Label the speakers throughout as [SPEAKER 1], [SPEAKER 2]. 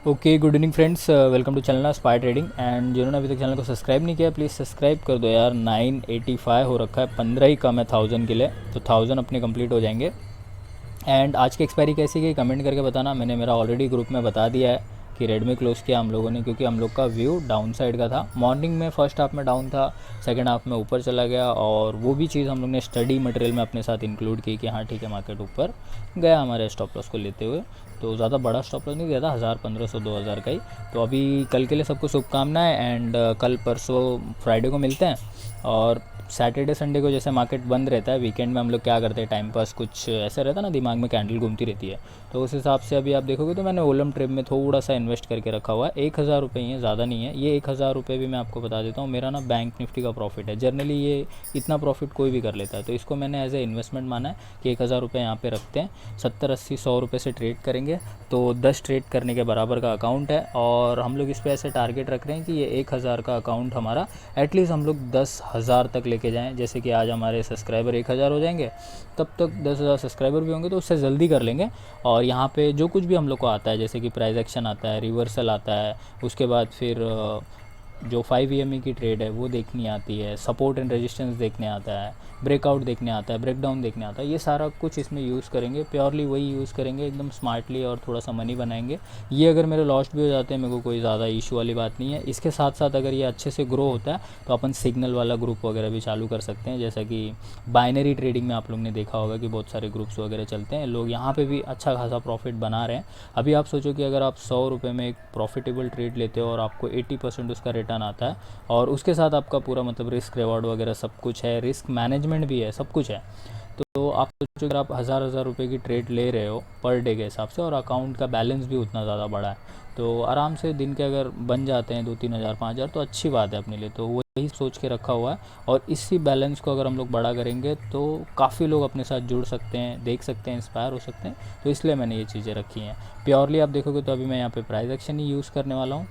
[SPEAKER 1] Okay, good evening friends, welcome to channel spy trading. And जिन्होंने अभी तक channel को सब्सक्राइब नहीं किया प्लीज़ सब्सक्राइब कर दो यार। 985 हो रखा है, 15 ही कम है 1000 के लिए, तो 1000 अपने कंप्लीट हो जाएंगे। एंड आज की एक्सपायरी कैसी गई कमेंट करके बताना। मैंने मेरा ऑलरेडी ग्रुप में बता दिया है कि रेड में क्लोज़ किया हम लोगों ने, क्योंकि हम लोग का व्यू डाउन साइड का था। मॉर्निंग में फर्स्ट हाफ में डाउन था, सेकंड हाफ में ऊपर चला गया, और वो भी चीज़ हम लोग ने स्टडी मटेरियल में अपने साथ इंक्लूड की कि हाँ ठीक है मार्केट ऊपर गया हमारे स्टॉप लॉस को लेते हुए। तो ज़्यादा बड़ा स्टॉप लॉस नहीं दिया था, 1000 1500 2000 का ही। तो अभी कल के लिए सबको शुभकामनाएं। एंड कल परसों फ्राइडे को मिलते हैं। और सैटरडे संडे को जैसे मार्केट बंद रहता है, वीकेंड में हम लोग क्या करते हैं, टाइम पास कुछ ऐसा रहता है ना, दिमाग में कैंडल घूमती रहती है। तो उस हिसाब से अभी आप देखोगे तो मैंने ओलम ट्रेड में थोड़ा सा इन्वेस्ट करके रखा हुआ है। 1000 रुपये ही है, ज़्यादा नहीं है। ये 1000 रुपये भी मैं आपको बता देता हूँ, मेरा ना बैंक निफ्टी का प्रॉफिट है। जनरली ये इतना प्रॉफिट कोई भी कर लेता है, तो इसको मैंने एज ए इन्वेस्टमेंट माना है कि 1000 रुपये यहाँ पे रखते हैं। 70 80 100 रुपये से ट्रेड करेंगे, तो 10 ट्रेड करने के बराबर का अकाउंट है। और हम लोग इस पर ऐसे टारगेट रख रहे हैं कि ये 1000 का अकाउंट हमारा एटलीस्ट हम लोग 10,000 तक लेके जाएँ। जैसे कि आज हमारे सब्सक्राइबर 1000 हो जाएंगे, तब तक 10,000 सब्सक्राइबर भी होंगे, तो उससे जल्दी कर लेंगे। और यहाँ पे जो कुछ भी हम लोग को आता है, जैसे कि प्राइस एक्शन आता है, रिवर्सल आता है, उसके बाद फिर जो 5 EME की ट्रेड है वो देखनी आती है, सपोर्ट एंड रेजिस्टेंस देखने आता है, ब्रेकआउट देखने आता है, ब्रेकडाउन देखने आता है, ये सारा कुछ इसमें यूज़ करेंगे। प्योरली वही यूज़ करेंगे एकदम स्मार्टली, और थोड़ा सा मनी बनाएंगे। ये अगर मेरे लॉस्ट भी हो जाते हैं, मेरे को कोई ज़्यादा इशू वाली बात नहीं है। इसके साथ साथ अगर ये अच्छे से ग्रो होता है तो अपन सिग्नल वाला ग्रुप वगैरह भी चालू कर सकते हैं। जैसा कि बाइनरी ट्रेडिंग में आप लोग ने देखा होगा कि बहुत सारे ग्रुप्स वगैरह चलते हैं, लोग यहाँ पे भी अच्छा खासा प्रॉफिट बना रहे हैं। अभी आप सोचो कि अगर आप 100 रुपये में एक प्रॉफिटेबल ट्रेड लेते हो और आपको 80% उसका रिटर्न आता है, और उसके साथ आपका पूरा मतलब रिस्क रिवॉर्ड वगैरह सब कुछ है, रिस्क मैनेजमेंट भी है, सब कुछ है। तो आप सोचो अगर आप हज़ार रुपये की ट्रेड ले रहे हो पर डे के हिसाब से, और अकाउंट का बैलेंस भी उतना ज़्यादा बड़ा है, तो आराम से दिन के अगर बन जाते हैं 2-3 हज़ार 5,000, तो अच्छी बात है अपने लिए। तो वही सोच के रखा हुआ है, और इसी बैलेंस को अगर हम लोग बड़ा करेंगे तो काफ़ी लोग अपने साथ जुड़ सकते हैं, देख सकते हैं, इंस्पायर हो सकते हैं। तो इसलिए मैंने ये चीज़ें रखी हैं। प्योरली आप देखोगे तो अभी मैं यहाँ पे प्राइस एक्शन ही यूज़ करने वाला हूँ।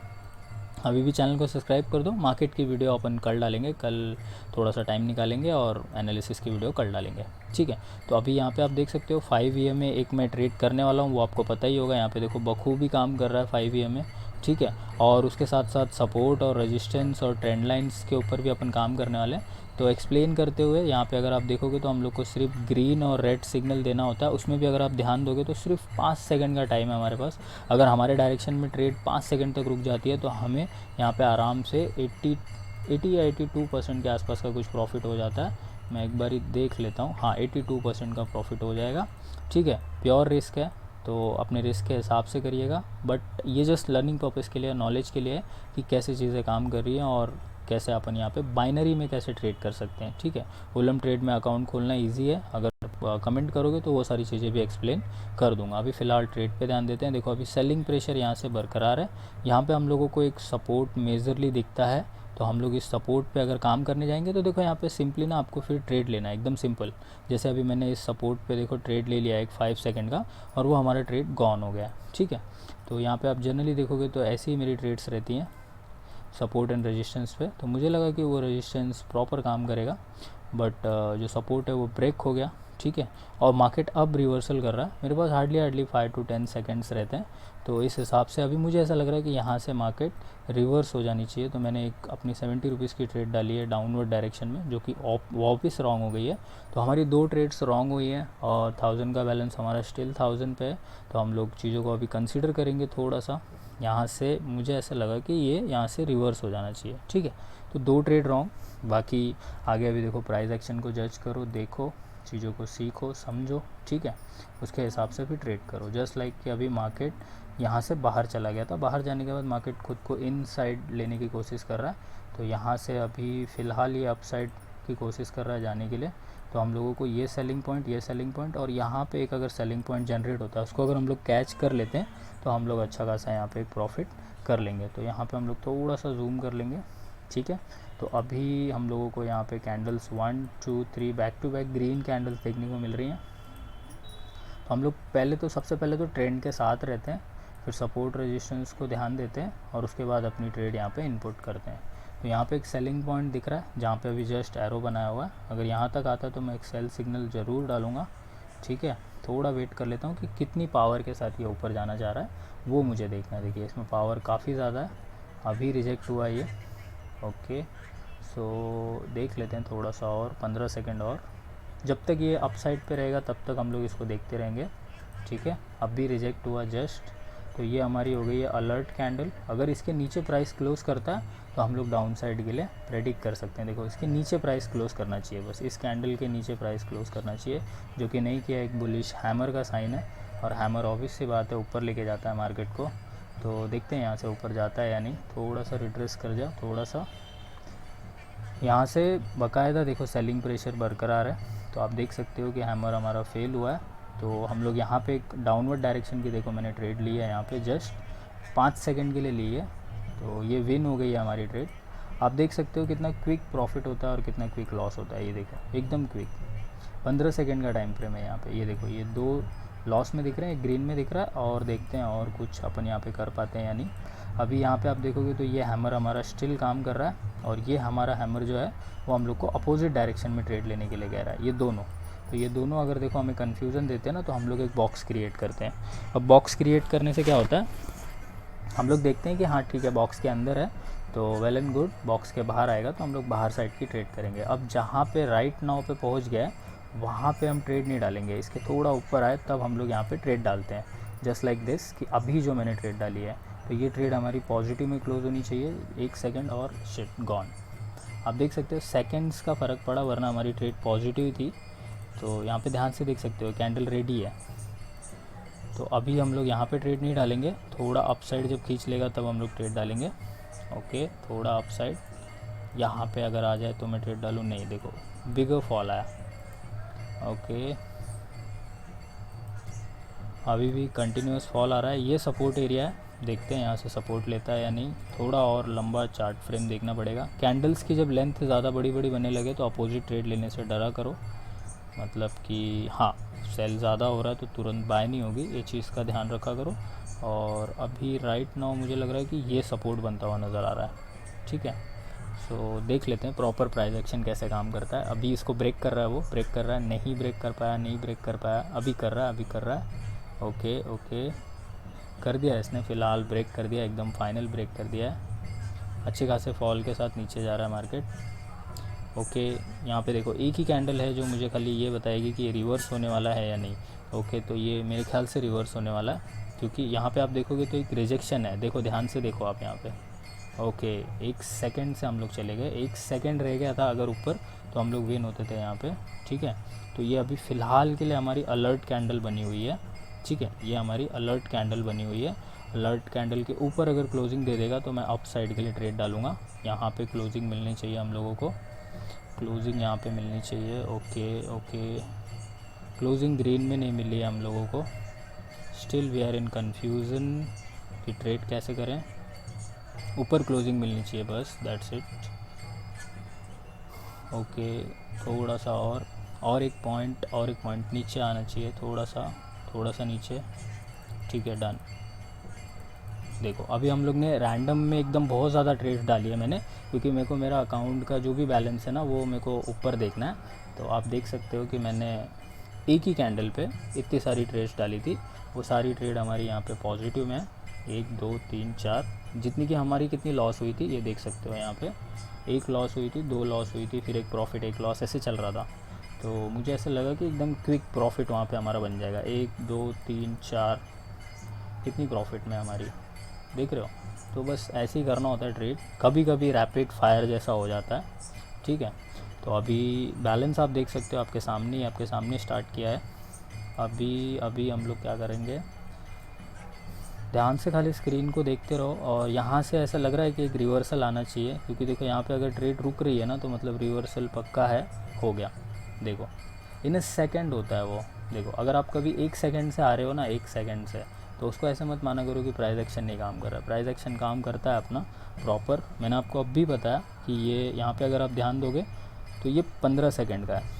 [SPEAKER 1] अभी भी चैनल को सब्सक्राइब कर दो। मार्केट की वीडियो अपन कल डालेंगे, कल थोड़ा सा टाइम निकालेंगे और एनालिसिस की वीडियो कल डालेंगे, ठीक है। तो अभी यहाँ पे आप देख सकते हो 5 EMA एक मैं ट्रेड करने वाला हूँ, वो आपको पता ही होगा। यहाँ पे देखो बखूबी काम कर रहा है 5 EMA, ठीक है। और उसके साथ साथ सपोर्ट और रेजिस्टेंस और ट्रेंड लाइंस के ऊपर भी अपन काम करने वाले हैं। तो एक्सप्लेन करते हुए यहाँ पे अगर आप देखोगे तो हम लोग को सिर्फ ग्रीन और रेड सिग्नल देना होता है। उसमें भी अगर आप ध्यान दोगे तो सिर्फ 5 सेकंड का टाइम है हमारे पास। अगर हमारे डायरेक्शन में ट्रेड 5 सेकंड तक रुक जाती है तो हमें यहाँ पे आराम से 80 या 82% के आसपास का कुछ प्रॉफिट हो जाता है। मैं एक बार देख लेता हूँ, हाँ 82% का प्रॉफिट हो जाएगा, ठीक है। प्योर रिस्क है, तो अपने रिस्क के हिसाब से करिएगा। बट ये जस्ट लर्निंग पर्पज़ के लिए, नॉलेज के लिए कि कैसे चीज़ें काम कर रही हैं और कैसे अपन यहाँ पे बाइनरी में कैसे ट्रेड कर सकते हैं, ठीक है। ओलम ट्रेड में अकाउंट खोलना इजी है, अगर कमेंट करोगे तो वो सारी चीज़ें भी एक्सप्लेन कर दूंगा। अभी फ़िलहाल ट्रेड पे ध्यान देते हैं। देखो अभी सेलिंग प्रेशर यहाँ से बरकरार है। यहाँ पे हम लोगों को एक सपोर्ट मेजरली दिखता है, तो हम लोग इस सपोर्ट पे अगर काम करने जाएंगे तो देखो यहाँ पे सिंपली ना आपको फिर ट्रेड लेना है, एकदम सिंपल। जैसे अभी मैंने इस सपोर्ट पे देखो ट्रेड ले लिया एक 5 सेकंड का, और वो हमारा ट्रेड गॉन हो गया, ठीक है। तो यहाँ पे आप जनरली देखोगे तो ऐसी ही मेरी ट्रेड्स रहती हैं सपोर्ट एंड रेजिस्टेंस पे। तो मुझे लगा कि वो रेजिस्टेंस प्रॉपर काम करेगा, बट जो सपोर्ट है वो ब्रेक हो गया, ठीक है। और मार्केट अब रिवर्सल कर रहा है। मेरे पास हार्डली 5 to 10 सेकेंड्स रहते हैं, तो इस हिसाब से अभी मुझे ऐसा लग रहा है कि यहाँ से मार्केट रिवर्स हो जानी चाहिए। तो मैंने एक अपनी 70 रुपीज़ की ट्रेड डाली है डाउनवर्ड डायरेक्शन में, जो कि वापस रॉन्ग हो गई है। तो हमारी 2 ट्रेड्स रॉन्ग हुई है, और 1000 का बैलेंस हमारा स्टिल 1000 पे है। तो हम लोग चीज़ों को अभी कंसिडर करेंगे थोड़ा सा। यहाँ से मुझे ऐसा लगा कि ये यहाँ से रिवर्स हो जाना चाहिए, ठीक है। तो 2 ट्रेड रॉन्ग, बाकी आगे अभी देखो प्राइस एक्शन को जज करो, देखो चीज़ों को सीखो समझो, ठीक है। उसके हिसाब से भी ट्रेड करो। जस्ट लाइक कि अभी मार्केट यहाँ से बाहर चला गया था, बाहर जाने के बाद मार्केट खुद को इन साइड लेने की कोशिश कर रहा है। तो यहाँ से अभी फ़िलहाल ये अप साइड की कोशिश कर रहा है जाने के लिए। तो हम लोगों को ये सेलिंग पॉइंट और यहाँ पे एक अगर सेलिंग पॉइंट जनरेट होता है, उसको अगर हम लोग कैच कर लेते हैं तो हम लोग अच्छा खासा यहाँ पे एक प्रॉफिट कर लेंगे। तो यहाँ पे हम लोग थोड़ा सा जूम कर लेंगे, ठीक है। तो अभी हम लोगों को यहाँ पे candles 1 2 3 back to back green candles देखने को मिल रही हैं। तो हम लोग सबसे पहले तो ट्रेंड के साथ रहते हैं, फिर सपोर्ट रेजिस्टेंस को ध्यान देते हैं, और उसके बाद अपनी ट्रेड यहाँ पे इनपुट करते हैं। तो यहाँ पे एक सेलिंग पॉइंट दिख रहा है जहाँ पे अभी जस्ट एरो बनाया हुआ है। अगर यहाँ तक आता है तो मैं एक सेल सिग्नल ज़रूर डालूँगा, ठीक है। थोड़ा वेट कर लेता हूँ कि कितनी पावर के साथ ये ऊपर जाना चाह रहा है, वो मुझे देखना है। देखिए इसमें पावर काफ़ी ज़्यादा है, अभी रिजेक्ट हुआ ये। ओके, सो देख लेते हैं थोड़ा सा और 15 सेकंड और। जब तक ये अप साइड पे रहेगा तब तक हम लोग इसको देखते रहेंगे, ठीक है। अब भी रिजेक्ट हुआ जस्ट, तो ये हमारी हो गई है अलर्ट कैंडल। अगर इसके नीचे प्राइस क्लोज़ करता है तो हम लोग डाउन साइड के लिए प्रेडिक्ट कर सकते हैं। देखो इसके नीचे प्राइस क्लोज़ करना चाहिए, बस इस कैंडल के नीचे प्राइस क्लोज़ करना चाहिए, जो कि नहीं किया। एक बुलिश हैमर का साइन है, और हैमर ऑब्वियस सी बात है ऊपर लेके जाता है मार्केट को। तो देखते हैं यहाँ से ऊपर जाता है या नहीं। थोड़ा सा रिट्रेस कर जाओ, थोड़ा सा यहाँ से बाकायदा देखो सेलिंग प्रेशर बरकरार है। तो आप देख सकते हो कि हैमर हमारा फेल हुआ है। तो हम लोग यहाँ पे एक डाउनवर्ड डायरेक्शन की देखो मैंने ट्रेड ली है यहाँ पे, जस्ट 5 सेकंड के लिए ली है। तो ये विन हो गई है हमारी ट्रेड। आप देख सकते हो कितना क्विक प्रॉफिट होता है और कितना क्विक लॉस होता है। ये देखो एकदम क्विक, 15 सेकंड का टाइम फ्रेम है यहाँ पे। ये देखो ये 2 लॉस में दिख रहे हैं, एक ग्रीन में दिख रहा है, और देखते हैं और कुछ अपन यहाँ पे कर पाते हैं या नहीं। अभी यहाँ पे आप देखोगे तो ये हैमर हमारा स्टिल काम कर रहा है, और ये हमारा हैमर जो है वो हम लोग को अपोजिट डायरेक्शन में ट्रेड लेने के लिए कह रहा है, ये दोनों। तो ये दोनों अगर देखो हमें कन्फ्यूज़न देते हैं ना, तो हम लोग एक बॉक्स क्रिएट करते हैं। अब बॉक्स क्रिएट करने से क्या होता है, हम लोग देखते हैं कि हाँ ठीक है बॉक्स के अंदर है तो वेल एंड गुड, बॉक्स के बाहर आएगा तो हम लोग बाहर साइड की ट्रेड करेंगे। अब जहाँ पे राइट नाउ पे पहुँच गया है वहाँ पे हम ट्रेड नहीं डालेंगे, इसके थोड़ा ऊपर आए तब हम लोग यहाँ पे ट्रेड डालते हैं, जस्ट लाइक दिस, कि अभी जो मैंने ट्रेड डाली है। तो ये ट्रेड हमारी पॉजिटिव में क्लोज होनी चाहिए, 1 सेकंड और शिट गॉन। आप देख सकते हो सेकंड्स का फ़र्क पड़ा, वरना हमारी ट्रेड पॉजिटिव थी। तो यहाँ पे ध्यान से देख सकते हो कैंडल रेडी है। तो अभी हम लोग यहाँ पे ट्रेड नहीं डालेंगे, थोड़ा अप साइड जब खींच लेगा तब हम लोग ट्रेड डालेंगे। ओके, थोड़ा अप साइड यहाँ पे अगर आ जाए तो मैं ट्रेड डालूँ, नहीं देखो बिगर फॉल आया। ओके, अभी भी कंटिन्यूस फॉल आ रहा है, ये सपोर्ट एरिया है, देखते हैं यहाँ से सपोर्ट लेता है या नहीं। थोड़ा और लंबा चार्ट फ्रेम देखना पड़ेगा। कैंडल्स की जब लेंथ ज़्यादा बड़ी बड़ी बनने लगे तो अपोजिट ट्रेड लेने से डरा करो, मतलब कि हाँ सेल ज़्यादा हो रहा है तो तुरंत बाय नहीं होगी, ये चीज़ का ध्यान रखा करो। और अभी राइट नाउ मुझे लग रहा है कि ये सपोर्ट बनता हुआ नज़र आ रहा है, ठीक है। सो देख लेते हैं प्रॉपर प्राइस एक्शन कैसे काम करता है। अभी इसको ब्रेक कर रहा है, वो ब्रेक कर रहा है, नहीं ब्रेक कर पाया, नहीं ब्रेक कर पाया, अभी कर रहा है, अभी कर रहा है। ओके ओके, कर दिया इसने, फ़िलहाल ब्रेक कर दिया, एकदम फाइनल ब्रेक कर दिया है। अच्छे खासे फॉल के साथ नीचे जा रहा है मार्केट। ओके, यहाँ पे देखो एक ही कैंडल है जो मुझे खाली ये बताएगी कि ये रिवर्स होने वाला है या नहीं। ओके, तो ये मेरे ख्याल से रिवर्स होने वाला है, क्योंकि यहाँ पे आप देखोगे तो एक रिजेक्शन है, देखो ध्यान से देखो आप यहाँ पे। ओके, 1 सेकंड से हम लोग चले गए, 1 सेकंड रह गया था अगर ऊपर तो हम लोग विन होते थे यहाँ पे, ठीक है। तो ये अभी फ़िलहाल के लिए हमारी अलर्ट कैंडल बनी हुई है, ठीक है। ये हमारी अलर्ट कैंडल बनी हुई है। अलर्ट कैंडल के ऊपर अगर क्लोजिंग दे देगा तो मैं अप साइड के लिए ट्रेड डालूँगा। यहाँ पे क्लोजिंग मिलनी चाहिए हम लोगों को, क्लोजिंग यहाँ पे मिलनी चाहिए। ओके ओके, क्लोजिंग ग्रीन में नहीं मिली है हम लोगों को, still we are in confusion कि ट्रेड कैसे करें। ऊपर क्लोजिंग मिलनी चाहिए बस, दैट्स इट। ओके, थोड़ा सा और एक पॉइंट नीचे आना चाहिए, थोड़ा सा नीचे, ठीक है, डन। देखो अभी हम लोग ने रैंडम में एकदम बहुत ज़्यादा ट्रेड्स डाली है मैंने, क्योंकि मेरे को मेरा अकाउंट का जो भी बैलेंस है ना वो मेरे को ऊपर देखना है। तो आप देख सकते हो कि मैंने एक ही कैंडल पे इतनी सारी ट्रेड्स डाली थी, वो सारी ट्रेड हमारी यहाँ पे पॉजिटिव में है। 1 2 3 4, जितनी कि हमारी कितनी लॉस हुई थी ये देख सकते हो यहाँ पे। 1 लॉस हुई थी, 2 लॉस हुई थी, फिर 1 प्रॉफिट 1 लॉस, ऐसे चल रहा था। तो मुझे ऐसा लगा कि एकदम क्विक प्रॉफिट वहाँ पे हमारा बन जाएगा। 1 2 3 4 कितनी प्रॉफिट में हमारी, देख रहे हो। तो बस ऐसे ही करना होता है ट्रेड, कभी कभी रैपिड फायर जैसा हो जाता है, ठीक है। तो अभी बैलेंस आप देख सकते हो, आपके सामने स्टार्ट किया है। अभी हम लोग क्या करेंगे, ध्यान से खाली स्क्रीन को देखते रहो। और यहाँ से ऐसा लग रहा है कि एक रिवर्सल आना चाहिए, क्योंकि देखो यहाँ पे अगर ट्रेड रुक रही है ना तो मतलब रिवर्सल पक्का है, हो गया। देखो इन सेकंड होता है वो, देखो अगर आप कभी 1 सेकंड से आ रहे हो ना, 1 सेकंड से, तो उसको ऐसे मत माना करो कि प्राइस एक्शन नहीं काम कर रहा है। प्राइस एक्शन काम करता है अपना प्रॉपर। मैंने आपको अब भी बताया कि ये यहाँ पे अगर आप ध्यान दोगे तो ये 15 सेकंड का है।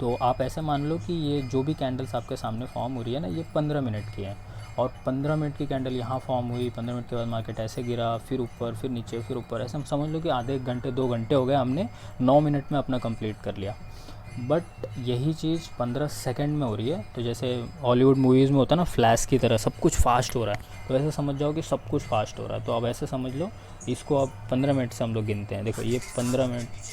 [SPEAKER 1] तो आप ऐसे मान लो कि ये जो भी कैंडल्स आपके सामने फॉर्म हो रही है ना, ये 15 मिनट की है, और 15 मिनट की कैंडल यहाँ फॉर्म हुई, 15 मिनट के बाद मार्केट ऐसे गिरा, फिर ऊपर, फिर नीचे, फिर ऊपर, ऐसे हम समझ लो कि आधे 1 घंटे 2 घंटे हो गए, हमने 9 मिनट में अपना कंप्लीट कर लिया। बट यही चीज़ 15 सेकंड में हो रही है। तो जैसे हॉलीवुड मूवीज़ में होता है ना, फ्लैश की तरह सब कुछ फास्ट हो रहा है, तो ऐसे समझ जाओ कि सब कुछ फास्ट हो रहा है। तो अब ऐसे समझ लो, इसको अब 15 मिनट से हम लोग गिनते हैं। देखो ये 15 मिनट।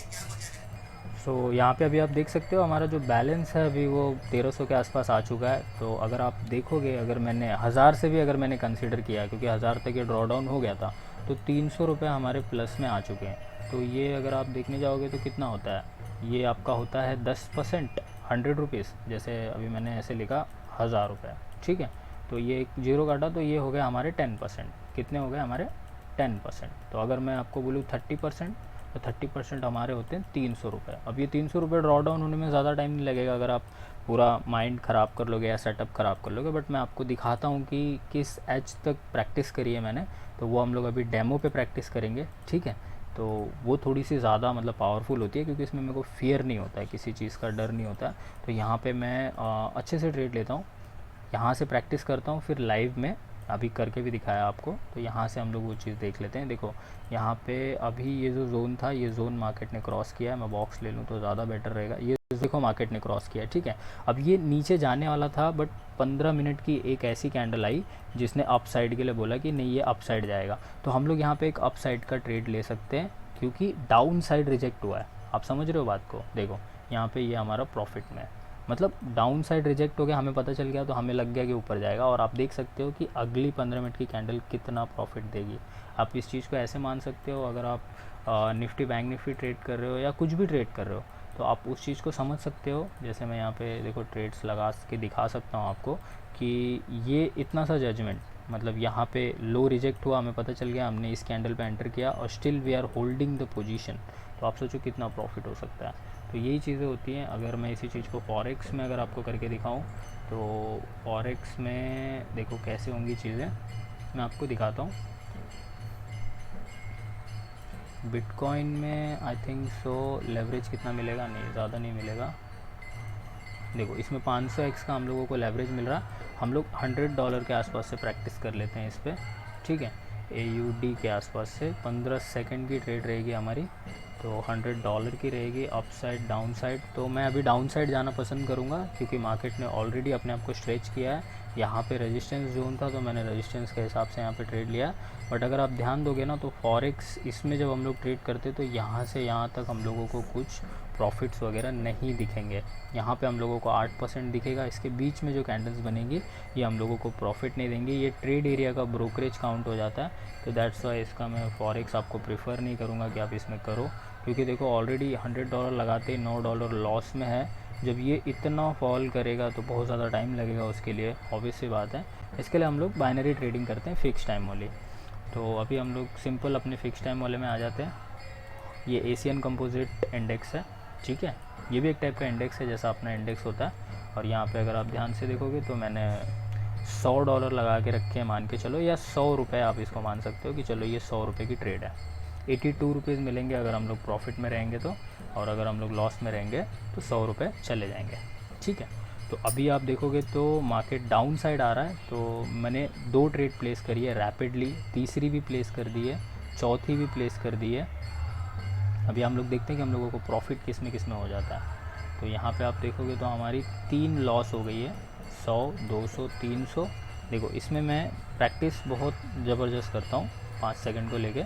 [SPEAKER 1] सो यहाँ पे अभी आप देख सकते हो हमारा जो बैलेंस है अभी वो 1300 के आसपास आ चुका है। तो अगर आप देखोगे, अगर मैंने 1000 से भी अगर मैंने कंसीडर किया, क्योंकि 1000 तक ये ड्रॉ डाउन हो गया था, तो 300 रुपये हमारे प्लस में आ चुके हैं। तो ये अगर आप देखने जाओगे तो कितना होता है, ये आपका होता है 10%, 100 रुपीज़। जैसे अभी मैंने ऐसे लिखा 1000 रुपये, ठीक है। तो ये एक जीरो काटा, तो ये हो गया हमारे 10%। कितने हो गए हमारे 10%। तो अगर मैं आपको बोलूँ 30%, तो 30% हमारे होते हैं 300 रुपये। अब ये 300 रुपये ड्रॉ डाउन होने में ज़्यादा टाइम नहीं लगेगा अगर आप पूरा माइंड ख़राब कर लोगे या सेटअप ख़राब कर लोगे। बट मैं आपको दिखाता हूँ कि किस एज तक प्रैक्टिस करी है मैंने, तो वो हम लोग अभी डेमो पे प्रैक्टिस करेंगे, ठीक है। तो वो थोड़ी सी ज़्यादा मतलब पावरफुल होती है, क्योंकि इसमें मेरे को फियर नहीं होता है, किसी चीज़ का डर नहीं होता है। तो यहाँ पे मैं अच्छे से ट्रेड लेता हूँ, यहाँ से प्रैक्टिस करता हूँ, फिर लाइव में अभी करके भी दिखाया आपको। तो यहाँ से हम लोग वो चीज़ देख लेते हैं। देखो यहाँ पे अभी ये जो जोन था, ये जोन मार्केट ने क्रॉस किया है। मैं बॉक्स ले लूँ तो ज़्यादा बेटर रहेगा। ये देखो मार्केट ने क्रॉस किया है, ठीक है। अब ये नीचे जाने वाला था, बट 15 मिनट की एक ऐसी कैंडल आई जिसने अप साइड के लिए बोला कि नहीं ये अप साइड जाएगा। तो हम लोग यहाँ पे एक अप साइड का ट्रेड ले सकते हैं, क्योंकि डाउन साइड रिजेक्ट हुआ है। आप समझ रहे हो बात को। देखो यहाँ पे ये हमारा प्रॉफिट में है, मतलब डाउन साइड रिजेक्ट हो गया, हमें पता चल गया, तो हमें लग गया कि ऊपर जाएगा। और आप देख सकते हो कि अगली 15 मिनट की कैंडल कितना प्रॉफिट देगी। आप इस चीज़ को ऐसे मान सकते हो, अगर आप निफ्टी बैंक निफ्टी ट्रेड कर रहे हो या कुछ भी ट्रेड कर रहे हो, तो आप उस चीज़ को समझ सकते हो। जैसे मैं यहाँ पे देखो ट्रेड्स लगा के दिखा सकता हूँ आपको कि ये इतना सा जजमेंट, मतलब यहाँ पे लो रिजेक्ट हुआ, हमें पता चल गया, हमने इस कैंडल पे एंटर किया और still we are holding the position. तो आप सोचो कितना प्रॉफिट हो सकता है। तो यही चीज़ें होती हैं। अगर मैं इसी चीज़ को फॉरेक्स में अगर आपको करके दिखाऊं, तो फॉरेक्स में देखो कैसे होंगी चीज़ें, मैं आपको दिखाता हूँ। बिटकॉइन में आई थिंक सो लेवरेज कितना मिलेगा, नहीं ज़्यादा नहीं मिलेगा। देखो इसमें 500x का हम लोगों को लेवरेज मिल रहा। हम लोग $100 के आसपास से प्रैक्टिस कर लेते हैं इस पर, ठीक है। AUD के आसपास से 15 सेकंड की ट्रेड रहेगी हमारी, तो $100 की रहेगी अप साइड डाउन साइड। तो मैं अभी डाउन साइड जाना पसंद करूँगा, क्योंकि मार्केट ने ऑलरेडी अपने आप को स्ट्रेच किया है। यहाँ पे रेजिस्टेंस जोन था, तो मैंने रेजिस्टेंस के हिसाब से यहाँ पे ट्रेड लिया। बट अगर आप ध्यान दोगे ना, तो फॉरेक्स इसमें जब हम लोग ट्रेड करते तो यहाँ से यहाँ तक हम लोगों को कुछ प्रॉफिट्स वगैरह नहीं दिखेंगे। यहाँ पे हम लोगों को 8% दिखेगा। इसके बीच में जो कैंडल्स बनेंगी ये हम लोगों को प्रॉफिट नहीं देंगे, ये ट्रेड एरिया का ब्रोकरेज काउंट हो जाता है। तो दैट्स वाई इसका मैं फॉरेक्स आपको प्रेफर नहीं करूँगा कि आप इसमें करो, क्योंकि देखो ऑलरेडी $100 लगाते ही $9 लॉस में है। जब ये इतना फॉल करेगा तो बहुत ज़्यादा टाइम लगेगा उसके लिए, ऑब्वियस सी बात है। इसके लिए हम लोग बाइनरी ट्रेडिंग करते हैं, फिक्स टाइम वाली। तो अभी हम लोग सिंपल अपने फिक्स टाइम वाले में आ जाते हैं। ये एशियन कंपोजिट इंडेक्स है, ठीक है। ये भी एक टाइप का इंडेक्स है, जैसा अपना इंडेक्स होता है। और यहाँ पे अगर आप ध्यान से देखोगे तो मैंने $100 लगा के रखे हैं, मान के चलो, या 100 रुपये आप इसको मान सकते हो कि चलो ये 100 रुपये की ट्रेड है। 82 रुपीज़ मिलेंगे अगर हम लोग प्रॉफिट में रहेंगे तो, और अगर हम लोग लॉस में रहेंगे तो 100 रुपये चले जाएंगे, ठीक है। तो अभी आप देखोगे तो मार्केट डाउन साइड आ रहा है। तो मैंने 2 ट्रेड प्लेस करी है रैपिडली, तीसरी भी प्लेस कर दी है, चौथी भी प्लेस कर दी है। अभी हम लोग देखते हैं कि हम लोगों को प्रॉफिट किस में हो जाता है। तो यहाँ पे आप देखोगे तो हमारी 3 लॉस हो गई है, 100, 200, 300। देखो इसमें मैं प्रैक्टिस बहुत ज़बरदस्त करता हूँ 5 सेकंड को लेके।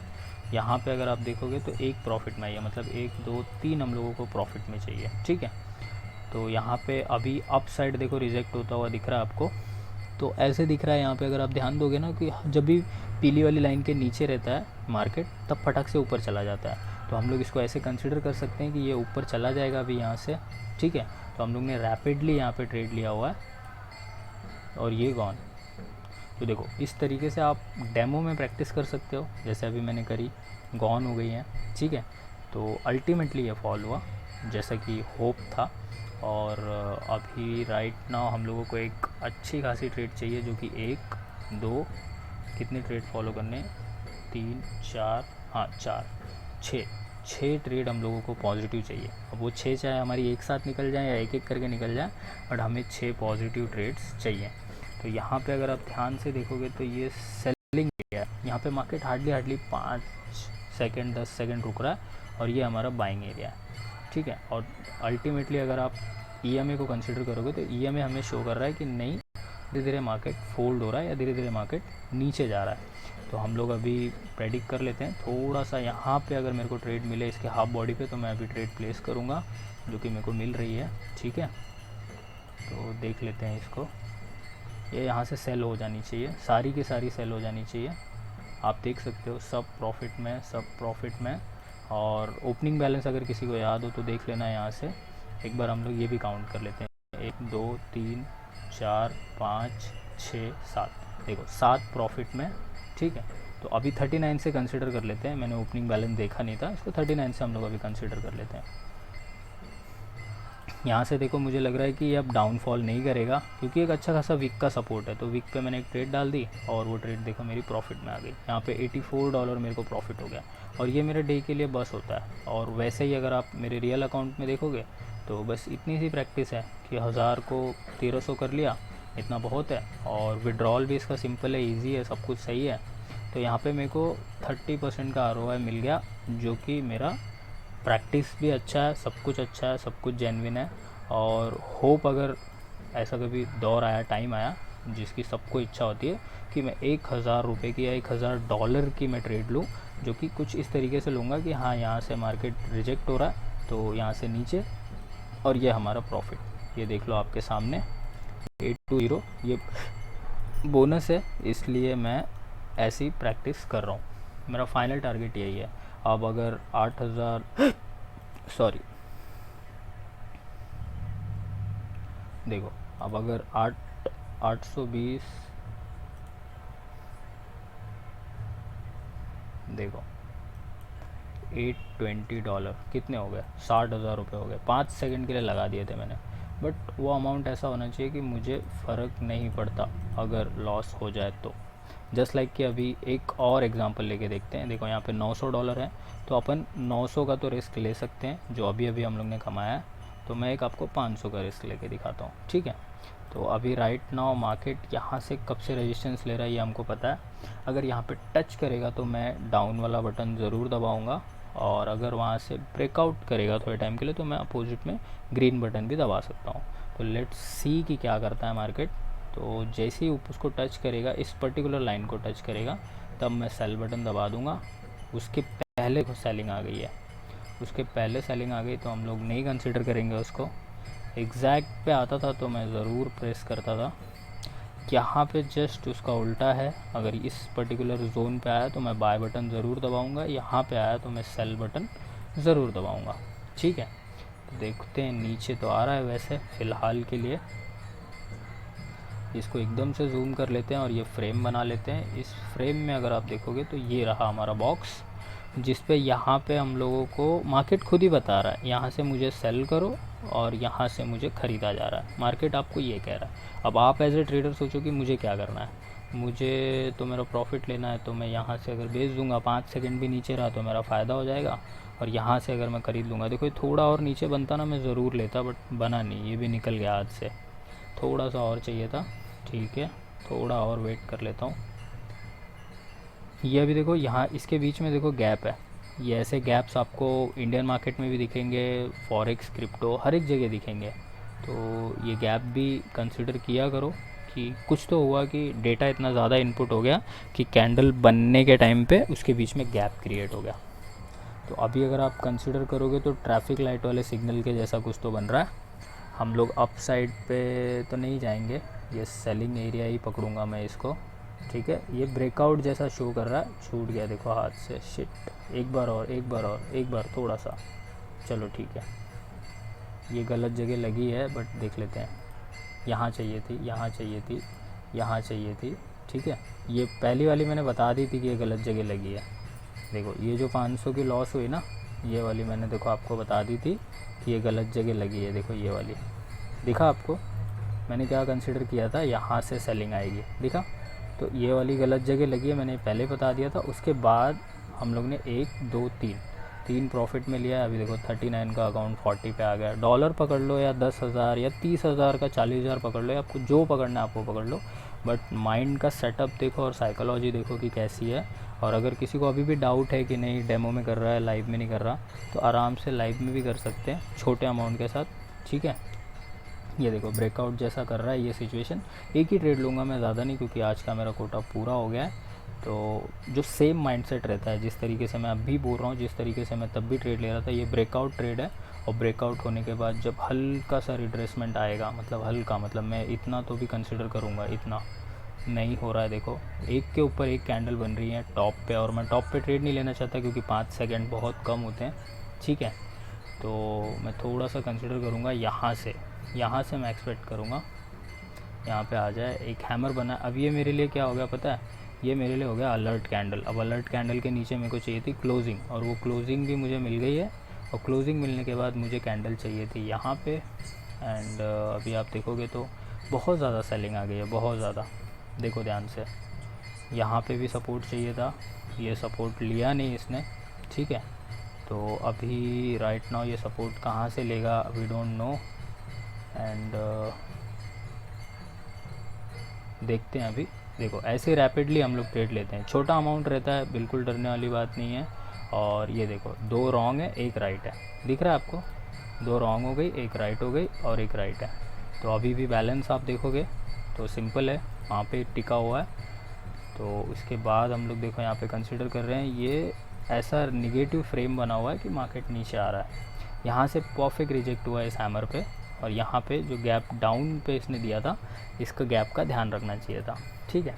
[SPEAKER 1] यहाँ पे अगर आप देखोगे तो एक प्रॉफिट में आई है, मतलब 1, 2, 3 हम लोगों को प्रॉफिट में चाहिए, ठीक है। तो यहाँ पे अभी अप साइड देखो रिजेक्ट होता हुआ दिख रहा है आपको, तो ऐसे दिख रहा है यहाँ पे। अगर आप ध्यान दोगे ना कि जब भी पीली वाली लाइन के नीचे रहता है मार्केट, तब फटक से ऊपर चला जाता है। तो हम लोग इसको ऐसे कंसिडर कर सकते हैं कि ये ऊपर चला जाएगा अभी यहाँ से, ठीक है। तो हम लोग ने रैपिडली यहाँ पे ट्रेड लिया हुआ है और ये गॉन। तो देखो इस तरीके से आप डेमो में प्रैक्टिस कर सकते हो, जैसे अभी मैंने करी, गॉन हो गई हैं, ठीक है। तो अल्टीमेटली ये फॉल हुआ जैसा कि होप था। और अभी राइट नाउ हम लोगों को एक अच्छी खासी ट्रेड चाहिए, जो कि 1, 2, कितने ट्रेड फॉलो करने, 3, 4, हाँ 4, 6 ट्रेड हम लोगों को पॉजिटिव चाहिए। अब वो 6 चाहे हमारी एक साथ निकल जाए या एक एक करके निकल जाए, बट हमें 6 पॉजिटिव ट्रेड्स चाहिए। तो यहाँ पे अगर आप ध्यान से देखोगे तो ये सेलिंग एरिया है। यहाँ पे मार्केट हार्डली 5 सेकंड 10 सेकंड रुक रहा है, और ये हमारा बाइंग एरिया है। ठीक है। और अल्टीमेटली अगर आप EMA को कंसिडर करोगे तो EMA हमें शो कर रहा है कि नहीं, धीरे धीरे मार्केट फोल्ड हो रहा है या धीरे धीरे मार्केट नीचे जा रहा है। तो हम लोग अभी प्रेडिक्ट कर लेते हैं थोड़ा सा यहाँ पे अगर मेरे को ट्रेड मिले इसके हाफ बॉडी पे तो मैं अभी ट्रेड प्लेस करूँगा, जो कि मेरे को मिल रही है। ठीक है, तो देख लेते हैं इसको। ये यहाँ से सेल हो जानी चाहिए, सारी की सारी सेल हो जानी चाहिए। आप देख सकते हो सब प्रॉफिट में। और ओपनिंग बैलेंस अगर किसी को याद हो तो देख लेना यहाँ से। एक बार हम लोग ये भी काउंट कर लेते हैं, 1 2 3 4 5 6 7, देखो 7 प्रॉफिट में। ठीक है, तो अभी 39 से कंसिडर कर लेते हैं, मैंने ओपनिंग बैलेंस देखा नहीं था, इसको 39 से हम लोग अभी कंसिडर कर लेते हैं। यहाँ से देखो मुझे लग रहा है कि ये अब डाउनफॉल नहीं करेगा, क्योंकि एक अच्छा खासा विक का सपोर्ट है। तो विक पे मैंने एक ट्रेड डाल दी और वो ट्रेड देखो मेरी प्रॉफिट में आ गई। यहाँ पे $84 मेरे को प्रॉफिट हो गया, और ये मेरे डे के लिए बस होता है। और वैसे ही अगर आप मेरे रियल अकाउंट में देखोगे तो बस इतनी सी प्रैक्टिस है कि 1000 को 1300 कर लिया, इतना बहुत है। और विड्रॉल भी इसका सिंपल है, ईजी है, सब कुछ सही है। तो यहाँ पर मेरे को 30% का ROI मिल गया, जो कि मेरा प्रैक्टिस भी अच्छा है, सब कुछ अच्छा है, सब कुछ जेन्युइन है। और होप अगर ऐसा कभी दौर आया, टाइम आया, जिसकी सबको इच्छा होती है कि मैं 1000 रुपये की या $1000 की मैं ट्रेड लूँ, जो कि कुछ इस तरीके से लूँगा कि हाँ यहाँ से मार्केट रिजेक्ट हो रहा है तो यहाँ से नीचे, और ये हमारा प्रॉफिट। ये देख लो आपके सामने 820, ये बोनस है, इसलिए मैं ऐसी प्रैक्टिस कर रहा हूँ। मेरा फाइनल टारगेट यही है। अब अगर 8000 देखो, अब अगर 820 देखो $820 कितने हो गए, $60,000 हो गए। 5 सेकंड के लिए लगा दिए थे मैंने, बट वो अमाउंट ऐसा होना चाहिए कि मुझे फ़र्क नहीं पड़ता अगर लॉस हो जाए तो। जस्ट लाइक कि अभी एक और एग्जांपल लेके देखते हैं। देखो यहाँ पे $900 है, तो अपन 900 का तो रिस्क ले सकते हैं जो अभी अभी हम लोग ने कमाया है। तो मैं एक आपको 500 का रिस्क लेके दिखाता हूँ। ठीक है, तो अभी राइट नाउ मार्केट यहाँ से कब से रेजिस्टेंस ले रहा है ये हमको पता है। अगर यहाँ पे टच करेगा तो मैं डाउन वाला बटन ज़रूर दबाऊँगा, और अगर वहाँ से ब्रेकआउट करेगा थोड़े टाइम के लिए तो मैं अपोजिट में ग्रीन बटन भी दबा सकता हूँ। तो लेट्स सी कि क्या करता है मार्केट। तो जैसे ही उसको टच करेगा, इस पर्टिकुलर लाइन को टच करेगा, तब मैं सेल बटन दबा दूंगा। उसके पहले सेलिंग आ गई है, उसके पहले सेलिंग आ गई तो हम लोग नहीं कंसिडर करेंगे उसको। एग्जैक्ट पे आता था तो मैं ज़रूर प्रेस करता था। यहाँ पे जस्ट उसका उल्टा है, अगर इस पर्टिकुलर जोन पे आया तो मैं बाय बटन ज़रूर दबाऊंगा, यहाँ पे आया तो मैं सेल बटन ज़रूर दबाऊंगा। ठीक है, तो देखते हैं, नीचे तो आ रहा है वैसे फ़िलहाल के लिए। इसको एकदम से जूम कर लेते हैं और ये फ्रेम बना लेते हैं। इस फ्रेम में अगर आप देखोगे तो ये रहा हमारा बॉक्स, जिस पे यहाँ पे हम लोगों को मार्केट खुद ही बता रहा है यहाँ से मुझे सेल करो और यहाँ से मुझे ख़रीदा जा रहा है। मार्केट आपको ये कह रहा है। अब आप एज ए ट्रेडर सोचो कि मुझे क्या करना है, मुझे तो मेरा प्रॉफिट लेना है, तो मैं यहाँ से अगर बेच दूँगा, 5 सेकंड भी नीचे रहा तो मेरा फ़ायदा हो जाएगा। और यहाँ से अगर मैं ख़रीद लूँगा, देखो थोड़ा और नीचे बनता ना मैं ज़रूर लेता, बट बना नहीं, ये भी निकल गया हाथ से। थोड़ा सा और चाहिए था, ठीक है, थोड़ा और वेट कर लेता हूँ। ये अभी देखो यहाँ इसके बीच में देखो गैप है। ये ऐसे गैप्स आपको इंडियन मार्केट में भी दिखेंगे, फॉरेक्स, क्रिप्टो, हर एक जगह दिखेंगे। तो ये गैप भी कंसिडर किया करो कि कुछ तो हुआ कि डेटा इतना ज़्यादा इनपुट हो गया कि कैंडल बनने के टाइम पे उसके बीच में गैप क्रिएट हो गया। तो अभी अगर आप कंसिडर करोगे तो ट्रैफिक लाइट वाले सिग्नल के जैसा कुछ तो बन रहा है। हम लोग अप साइड पे तो नहीं जाएंगे, ये सेलिंग एरिया ही पकड़ूंगा मैं इसको। ठीक है, ये ब्रेकआउट जैसा शो कर रहा है, छूट गया देखो हाथ से, शिट। एक बार और, एक बार और, एक बार थोड़ा सा, चलो ठीक है। ये गलत जगह लगी है, बट देख लेते हैं। यहाँ चाहिए थी, यहाँ चाहिए थी, यहाँ चाहिए थी। ठीक है, ये पहली वाली मैंने बता दी थी कि ये गलत जगह लगी है। देखो ये जो 500 की लॉस हुई ना, ये वाली मैंने देखो आपको बता दी थी कि ये गलत जगह लगी है। देखो ये वाली दिखा आपको, मैंने क्या कंसिडर किया था, यहाँ से सेलिंग आएगी, दिखा। तो ये वाली गलत जगह लगी है, मैंने पहले बता दिया था। उसके बाद हम लोग ने 1 2 3 प्रॉफिट में लिया है। अभी देखो 39 का अकाउंट 40 पे आ गया। डॉलर पकड़ लो या 10,000 या 30,000 का 40,000 पकड़ लो, या आपको जो पकड़ना है आपको पकड़ लो, बट माइंड का सेटअप देखो और साइकोलॉजी देखो कि कैसी है। और अगर किसी को अभी भी डाउट है कि नहीं डेमो में कर रहा है लाइव में नहीं कर रहा, तो आराम से लाइव में भी कर सकते हैं छोटे अमाउंट के साथ, ठीक है। ये देखो ब्रेकआउट जैसा कर रहा है ये सिचुएशन। एक ही ट्रेड लूँगा मैं, ज़्यादा नहीं, क्योंकि आज का मेरा कोटा पूरा हो गया है। तो जो सेम माइंडसेट रहता है, जिस तरीके से मैं अभी बोल रहा हूँ, जिस तरीके से मैं तब भी ट्रेड ले रहा था, ये ब्रेकआउट ट्रेड है। और ब्रेकआउट होने के बाद जब हल्का सा रिट्रेसमेंट आएगा, मतलब हल्का, मतलब मैं इतना तो भी कंसिडर करूँगा, इतना नहीं हो रहा है। देखो एक के ऊपर एक कैंडल बन रही है टॉप पे, और मैं टॉप पे ट्रेड नहीं लेना चाहता क्योंकि 5 सेकंड बहुत कम होते हैं, ठीक है। तो मैं थोड़ा सा कंसिडर करूँगा यहाँ से मैं एक्सपेक्ट करूँगा यहाँ पे आ जाए। एक हैमर बना। अब ये मेरे लिए क्या हो गया पता है, ये मेरे लिए हो गया अलर्ट कैंडल। अब अलर्ट कैंडल के नीचे मेरे को चाहिए थी क्लोजिंग, और वो क्लोजिंग भी मुझे मिल गई है। और क्लोजिंग मिलने के बाद मुझे कैंडल चाहिए थी यहाँ पे। एंड अभी आप देखोगे तो बहुत ज़्यादा सेलिंग आ गई है, बहुत ज़्यादा। देखो ध्यान से, यहाँ पे भी सपोर्ट चाहिए था, ये सपोर्ट लिया नहीं इसने, ठीक है। तो अभी राइट नाउ ये सपोर्ट कहाँ से लेगा वी डोंट नो। एंड देखते हैं अभी। देखो ऐसे रैपिडली हम लोग ट्रेड लेते हैं, छोटा अमाउंट रहता है, बिल्कुल डरने वाली बात नहीं है। और ये देखो 2 रॉन्ग है 1 राइट है, दिख रहा है आपको, 2 रॉन्ग हो गई 1 राइट हो गई और 1 राइट है। तो अभी भी बैलेंस आप देखोगे तो सिंपल है, वहाँ पे टिका हुआ है। तो इसके बाद हम लोग देखो यहाँ पे कंसिडर कर रहे हैं, ये ऐसा निगेटिव फ्रेम बना हुआ है कि मार्केट नीचे आ रहा है। यहाँ से परफेक्ट रिजेक्ट हुआ है इस हैमर पे, और यहाँ पे जो गैप डाउन पे इसने दिया था, इसका गैप का ध्यान रखना चाहिए था, ठीक है।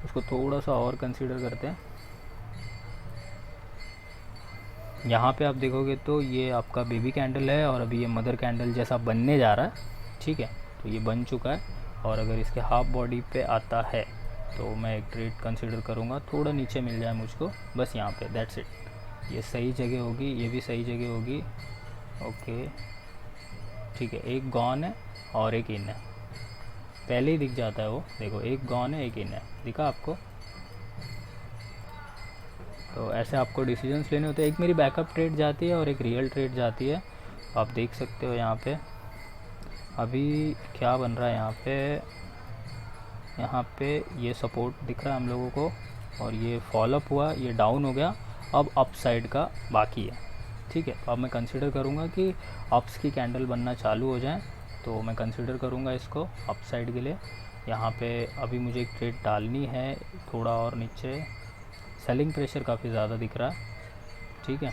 [SPEAKER 1] उसको थोड़ा सा और कंसीडर करते हैं। यहाँ पे आप देखोगे तो ये आपका बेबी कैंडल है, और अभी ये मदर कैंडल जैसा बनने जा रहा है, ठीक है। तो ये बन चुका है, और अगर इसके हाफ बॉडी पे आता है तो मैं एक ट्रेड कंसीडर करूँगा, थोड़ा नीचे मिल जाए मुझको बस यहाँ पे, दैट्स इट। ये सही जगह होगी, ये भी सही जगह होगी, ओके ठीक है। एक गॉन है और एक इन है, पहले ही दिख जाता है वो, देखो एक गॉन है एक इन है, दिखा आपको। तो ऐसे आपको डिसीजंस लेने होते हैं। एक मेरी बैकअप ट्रेड जाती है और एक रियल ट्रेड जाती है, आप देख सकते हो यहाँ पे अभी क्या बन रहा है। यहाँ पे ये सपोर्ट दिख रहा है हम लोगों को, और ये फॉलोअप हुआ, ये डाउन हो गया, अब अप साइड का बाकी है, ठीक है। अब मैं कंसिडर करूँगा कि अप्स की कैंडल बनना चालू हो जाए, तो मैं कंसिडर करूँगा इसको अप साइड के लिए। यहाँ पे अभी मुझे एक ट्रेड डालनी है, थोड़ा और नीचे सेलिंग प्रेशर काफ़ी ज़्यादा दिख रहा है, ठीक है।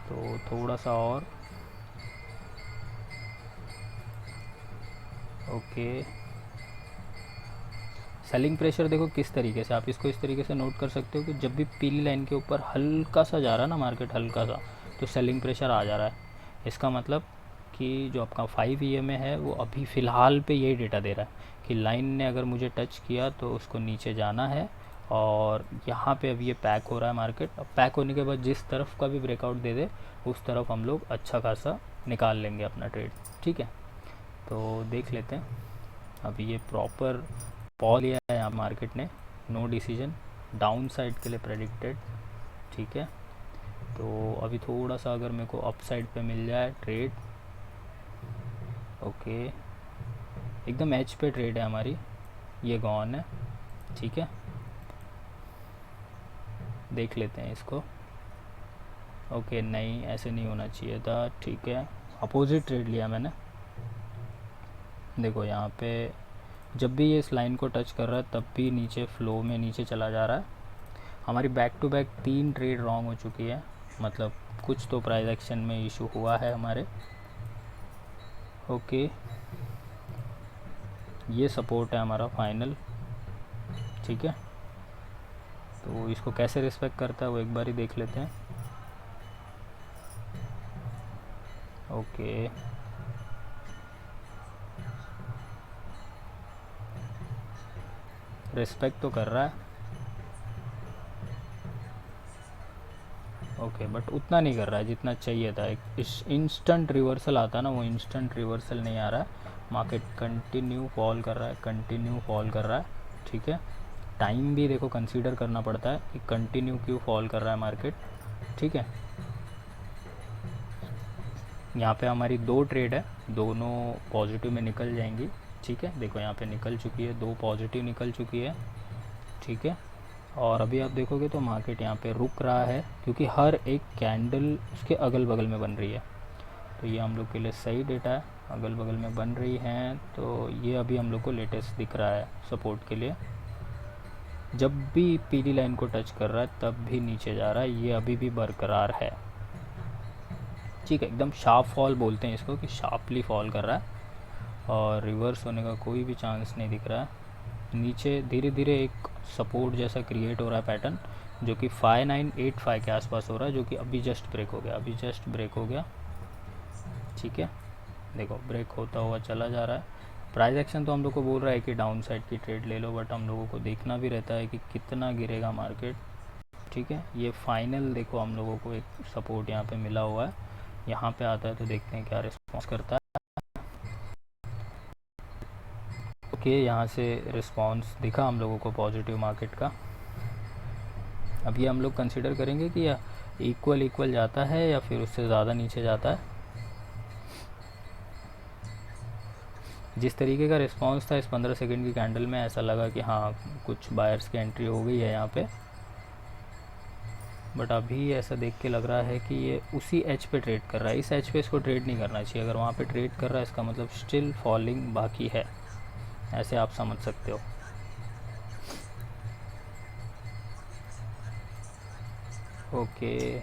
[SPEAKER 1] तो थोड़ा सा और, ओके। सेलिंग प्रेशर देखो किस तरीके से, आप इसको इस तरीके से नोट कर सकते हो कि जब भी पीली लाइन के ऊपर हल्का सा जा रहा है ना मार्केट, हल्का सा, तो सेलिंग प्रेशर आ जा रहा है। इसका मतलब कि जो आपका 5 EMA है वो अभी फ़िलहाल पे यही डेटा दे रहा है कि लाइन ने अगर मुझे टच किया तो उसको नीचे जाना है। और यहाँ पे अब ये पैक हो रहा है मार्केट। अब पैक होने के बाद जिस तरफ का भी ब्रेकआउट दे दे, उस तरफ हम लोग अच्छा खासा निकाल लेंगे अपना ट्रेड, ठीक है। तो देख लेते हैं। अभी ये प्रॉपर पॉल लिया है यहाँ मार्केट ने, नो डिसीजन, डाउन साइड के लिए प्रेडिक्टेड, ठीक है। तो अभी थोड़ा सा अगर मेरे को अप साइड पे मिल जाए ट्रेड, ओके, एकदम एज पे ट्रेड है हमारी, ये गॉन है, ठीक है। देख लेते हैं इसको, ओके नहीं ऐसे नहीं होना चाहिए था, ठीक है। अपोजिट ट्रेड लिया मैंने, देखो यहाँ पे जब भी ये इस लाइन को टच कर रहा है तब भी नीचे फ्लो में नीचे चला जा रहा है। हमारी back to back 3 trade wrong हो चुकी है, मतलब कुछ तो प्राइस एक्शन में इशू हुआ है हमारे, ओके। ये सपोर्ट है हमारा फाइनल, ठीक है। तो इसको कैसे रिस्पेक्ट करता है वो एक बार ही देख लेते हैं, ओके। रिस्पेक्ट तो कर रहा है, ओके, बट उतना नहीं कर रहा है जितना चाहिए था। एक इंस्टेंट रिवर्सल आता ना, वो इंस्टेंट रिवर्सल नहीं आ रहा है। मार्केट कंटिन्यू फॉल कर रहा है, कंटिन्यू फॉल कर रहा है, ठीक है। टाइम भी देखो कंसीडर करना पड़ता है कि कंटिन्यू क्यों फॉल कर रहा है मार्केट, ठीक है। यहाँ पे हमारी 2 ट्रेड है, दोनों पॉजिटिव में निकल जाएंगी, ठीक है। देखो यहाँ पे निकल चुकी है, 2 पॉजिटिव निकल चुकी है, ठीक है। और अभी आप देखोगे तो मार्केट यहाँ पे रुक रहा है क्योंकि हर एक कैंडल उसके अगल बगल में बन रही है। तो ये हम लोग के लिए सही डेटा है, अगल बगल में बन रही हैं। तो ये अभी हम लोग को लेटेस्ट दिख रहा है सपोर्ट के लिए। जब भी पीली लाइन को टच कर रहा है तब भी नीचे जा रहा है, ये अभी भी बरकरार है। ठीक है, एकदम शार्प फॉल बोलते हैं इसको, कि शार्पली फॉल कर रहा है और रिवर्स होने का कोई भी चांस नहीं दिख रहा है। नीचे धीरे धीरे एक सपोर्ट जैसा क्रिएट हो रहा है पैटर्न, जो कि 5985 के आसपास हो रहा है, जो कि अभी जस्ट ब्रेक हो गया, अभी जस्ट ब्रेक हो गया। ठीक है, देखो ब्रेक होता हुआ चला जा रहा है। प्राइस एक्शन तो हम लोग को बोल रहा है कि डाउन साइड की ट्रेड ले लो, बट हम लोगों को देखना भी रहता है कि कितना गिरेगा मार्केट। ठीक है, ये फाइनल देखो हम लोगों को एक सपोर्ट यहाँ पे मिला हुआ है, यहाँ पे आता है तो देखते हैं क्या रिस्पॉन्स करता है। ओके, यहाँ से रिस्पॉन्स दिखा हम लोगों को पॉजिटिव मार्केट का। अब ये हम लोग कंसिडर करेंगे कि यह इक्वल जाता है या फिर उससे ज़्यादा नीचे जाता है। जिस तरीके का रिस्पॉन्स था इस 15 सेकंड की कैंडल में, ऐसा लगा कि हाँ कुछ बायर्स की एंट्री हो गई है यहाँ पे। बट अभी ऐसा देख के लग रहा है कि ये उसी एच पे ट्रेड कर रहा है, इस एच पे इसको ट्रेड नहीं करना चाहिए। अगर वहाँ पे ट्रेड कर रहा है इसका मतलब स्टिल फॉलिंग बाकी है, ऐसे आप समझ सकते हो। ओके,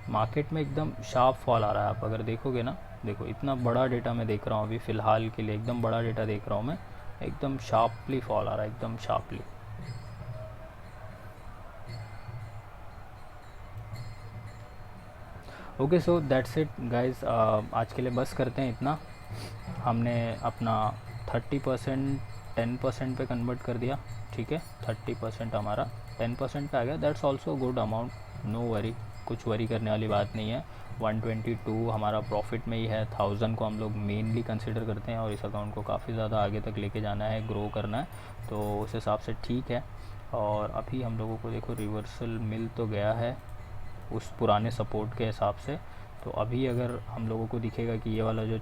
[SPEAKER 1] मार्केट में एकदम शार्प फॉल आ रहा है। आप अगर देखोगे ना, देखो इतना बड़ा डेटा मैं देख रहा हूँ अभी फ़िलहाल के लिए, एकदम बड़ा डेटा देख रहा हूँ मैं, एकदम शार्पली फॉल आ रहा है, एकदम sharply. Okay, so that's it guys, आज के लिए बस करते हैं इतना। हमने अपना 30% 10% पे कन्वर्ट कर दिया। ठीक है, 30% हमारा 10% पे आ गया, that's also good amount, no worry, कुछ वरी करने वाली बात नहीं है। 122 हमारा प्रॉफिट में ही है। 1000 को हम लोग मेनली कंसिडर करते हैं और इस अकाउंट को काफ़ी ज़्यादा आगे तक लेके जाना है, ग्रो करना है, तो उस हिसाब से ठीक है। और अभी हम लोगों को देखो रिवर्सल मिल तो गया है उस पुराने सपोर्ट के हिसाब से। तो अभी अगर हम लोगों को दिखेगा कि ये वाला जो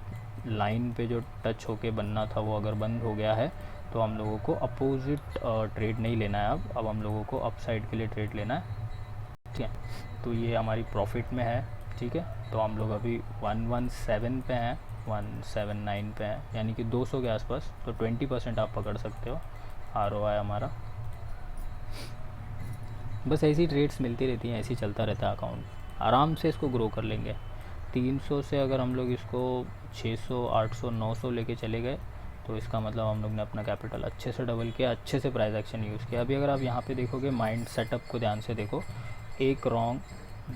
[SPEAKER 1] लाइन पे जो टच होके बनना था वो अगर बंद हो गया है, तो हम लोगों को अपोजिट ट्रेड नहीं लेना है। अब हम लोगों को अप साइड के लिए ट्रेड लेना है। ठीक है, तो ये हमारी प्रॉफिट में है। ठीक है, तो हम लोग अभी 117 पे हैं, 179 पे हैं, यानी कि 200 के आसपास। तो 20% आप पकड़ सकते हो ROI हमारा। बस ऐसी ट्रेड्स मिलती रहती हैं, ऐसे ही चलता रहता है अकाउंट, आराम से इसको ग्रो कर लेंगे। 300 से अगर हम लोग इसको 600 800 900 लेके चले गए, तो इसका मतलब हम लोग ने अपना कैपिटल अच्छे से डबल किया, अच्छे से प्राइस एक्शन यूज़ किया। अभी अगर आप यहाँ पे देखोगे माइंड सेटअप को ध्यान से देखो, 1 रॉन्ग,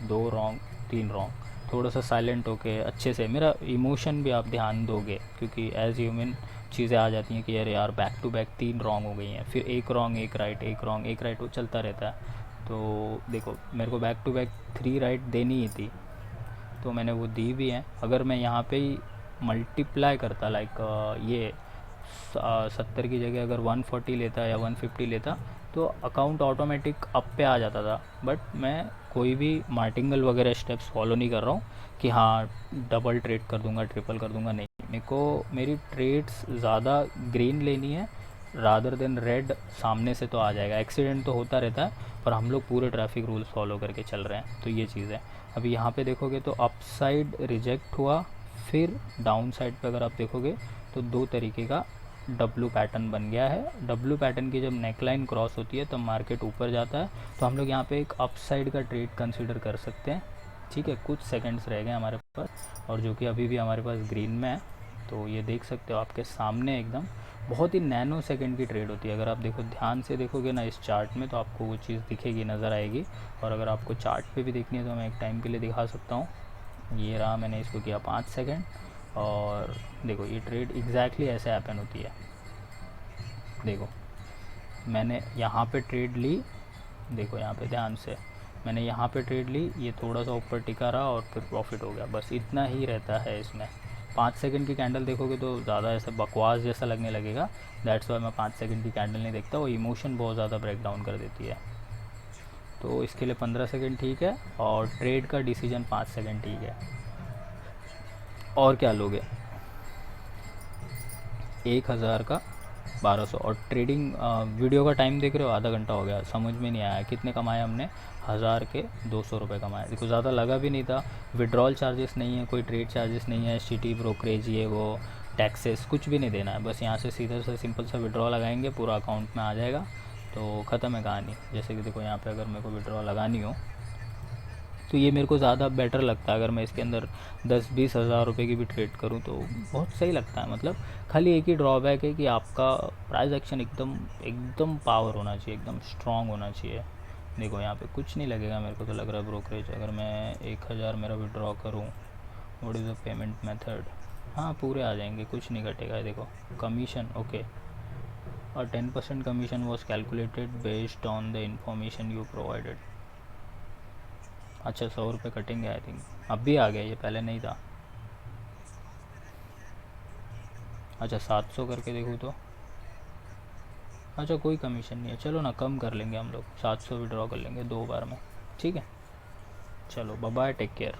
[SPEAKER 1] 2 रॉन्ग, 3 रॉन्ग, थोड़ा सा साइलेंट होके अच्छे से, मेरा इमोशन भी आप ध्यान दोगे, क्योंकि एज ह्यूमन चीज़ें आ जाती हैं कि यार यार बैक टू बैक 3 रॉन्ग हो गई हैं, फिर 1 रॉन्ग 1 राइट, 1 रॉन्ग 1 राइट, वो चलता रहता है। तो देखो मेरे को बैक टू बैक 3 राइट देनी ही थी, तो मैंने वो दी भी है। अगर मैं यहाँ पे ही मल्टीप्लाई करता, लाइक ये 70 की जगह अगर 140 लेता या 150 लेता, तो अकाउंट ऑटोमेटिक अप पे आ जाता था। बट मैं कोई भी मार्टिंगल वगैरह स्टेप्स फॉलो नहीं कर रहा हूँ कि हाँ डबल ट्रेड कर दूंगा, ट्रिपल कर दूंगा, नहीं। मेरे को मेरी ट्रेड्स ज़्यादा ग्रीन लेनी है रादर देन रेड। सामने से तो आ जाएगा, एक्सीडेंट तो होता रहता है, पर हम लोग पूरे ट्रैफिक रूल्स फॉलो करके चल रहे हैं, तो ये चीज़ है। अभी यहाँ पे देखोगे तो अप साइड रिजेक्ट हुआ, फिर डाउन साइड पे अगर आप देखोगे तो 2 तरीके का डब्लू पैटर्न बन गया है। डब्लू पैटर्न की जब नेकलाइन क्रॉस होती है तब मार्केट ऊपर जाता है, तो हम लोग यहाँ पे एक अप साइड का ट्रेड कंसिडर कर सकते हैं। ठीक है, कुछ सेकंड्स रह गए हमारे पास, और जो कि अभी भी हमारे पास ग्रीन में है। तो ये देख सकते हो आपके सामने, एकदम बहुत ही नैनो सेकंड की ट्रेड होती है। अगर आप देखो ध्यान से देखोगे ना इस चार्ट में, तो आपको वो चीज़ दिखेगी, नज़र आएगी। और अगर आपको चार्ट पे भी देखनी है तो मैं एक टाइम के लिए दिखा सकता हूँ। ये रहा, मैंने इसको किया 5 सेकंड, और देखो ये ट्रेड एग्जैक्टली ऐसे हैपन होती है। देखो मैंने यहाँ पे ट्रेड ली, देखो यहाँ पे ध्यान से, मैंने यहाँ पे ट्रेड ली, ये थोड़ा सा ऊपर टिका रहा और फिर प्रॉफिट हो गया, बस इतना ही रहता है इसमें। 5 सेकंड की कैंडल देखोगे तो ज़्यादा ऐसा बकवास जैसा लगने लगेगा, दैट्स वाई मैं 5 सेकंड की कैंडल नहीं देखता, वो इमोशन बहुत ज़्यादा ब्रेक डाउन कर देती है। तो इसके लिए 15 सेकंड ठीक है, और ट्रेड का डिसीजन 5 सेकंड ठीक है। और क्या लोगे, 1000 का 1200। और ट्रेडिंग वीडियो का टाइम देख रहे हो, आधा घंटा हो गया, समझ में नहीं आया कितने कमाए हमने। 1000 के 200 रुपये कमाए। देखो ज़्यादा लगा भी नहीं था। विड्रॉल चार्जेस नहीं है, कोई ट्रेड चार्जेस नहीं है, STT ब्रोकरेज ये वो टैक्सेस कुछ भी नहीं देना है। बस यहाँ से सीधा सा सिंपल सा विड्रॉ लगाएंगे, पूरा अकाउंट में आ जाएगा, तो ख़त्म है कहानी। जैसे कि देखो यहाँ पे अगर मेरे को विड्रॉ लगानी हो तो ये मेरे को ज़्यादा बेटर लगता है। अगर मैं इसके अंदर 10-20 हज़ार रुपये की भी ट्रेड करूँ तो बहुत सही लगता है। मतलब खाली एक ही ड्रॉबैक है कि आपका प्राइस एक्शन एकदम एकदम पावर होना चाहिए, एकदम स्ट्रॉन्ग होना चाहिए। देखो यहाँ पे कुछ नहीं लगेगा मेरे को तो लग रहा है ब्रोकरेज। अगर मैं 1000 मेरा विड्रॉ करूँ, what is the payment method, हाँ पूरे आ जाएंगे, कुछ नहीं घटेगा। देखो कमीशन ओके, और 10% commission was calculated based on the information you provided. अच्छा 100 रुपये कटेंगे आई थिंक, अब भी आ गया, ये पहले नहीं था। अच्छा 700 करके देखूँ तो, अच्छा कोई कमीशन नहीं है, चलो ना कम कर लेंगे हम लोग, 700 विड्रॉ कर लेंगे 2 बार में, ठीक है। चलो बाय बाय, टेक केयर।